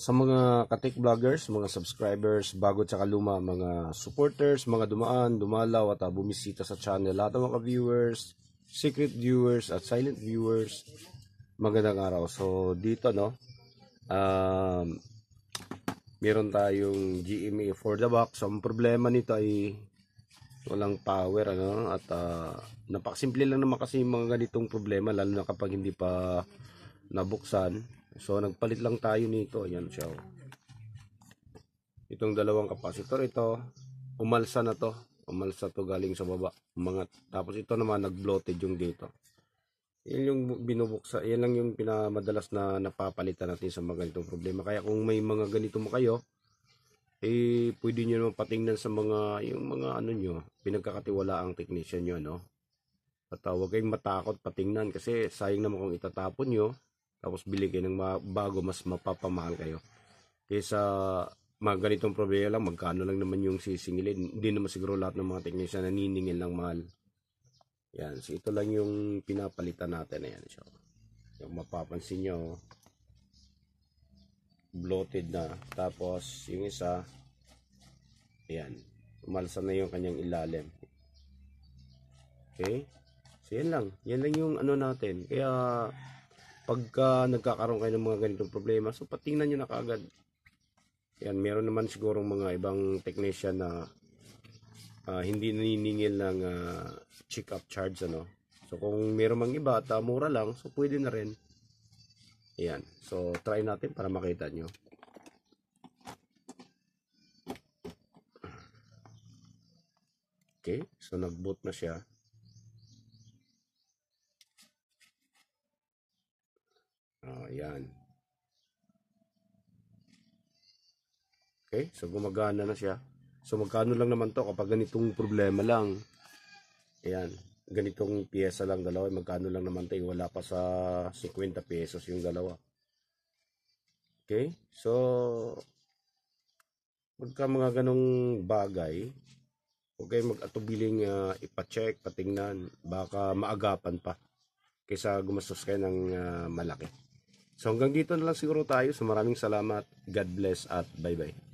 Sa mga katik vloggers, mga subscribers, bago tsaka luma, mga supporters, mga dumaan, dumalaw at bumisita sa channel, lahat ng mga viewers, secret viewers at silent viewers, magandang araw. So dito meron tayong GMA for the box. So ang problema nito ay walang power at napakasimple lang naman kasi yung mga ganitong problema, lalo na kapag hindi pa nabuksan. So nagpalit lang tayo nito. Ayan siya. Itong dalawang kapasitor ito, umalsa na to. Umalsa to galing sa baba. Tapos ito naman nag-bloated yung dito. Yan yung binubuksa. Yan lang yung pinamadalas na napapalitan natin sa mga ganitong problema. Kaya kung may mga ganito mo kayo, pwede nyo naman patingnan sa yung mga nyo, pinagkakatiwalaang technician nyo, At huwag kayong matakot patingnan kasi sayang naman kung itatapon nyo, tapos bili kayo ng bago, mas mapapamahal kayo. Kaysa mga ganitong problema lang, magkano lang naman yung sisingilin. Hindi naman siguro lahat ng mga technician naniningil ng mahal. Yan, so ito lang yung pinapalitan natin. Ayan siya. Yung mapapansin nyo, bloated na. Tapos yung isa, ayan, umalsa na yung kanyang ilalim. Okay, so yan lang yung natin. Kaya pagka nagkakaroon kayo ng mga ganitong problema, so patingnan nyo na kaagad. Yan, meron naman siguro mga ibang technician na hindi naniningil ng check-up charge, So kung meron mang iba at mura lang, so pwede na rin. Ayan, so try natin para makita nyo. Okay, so nag-boot na siya. Ayan. Okay, so gumagana na siya. So magkano lang naman to kapag ganitong problema lang. Ayan, ganitong piyesa lang dalawa, magkano lang naman to, wala pa sa 50 pesos yung dalawa. Okay, so pagka mga ganong bagay, huwag kayong mag-atubiling ipacheck, patingnan, baka maagapan pa kaysa gumastos kayo ng malaki. So hanggang dito na lang siguro tayo. So maraming salamat, God bless at bye bye.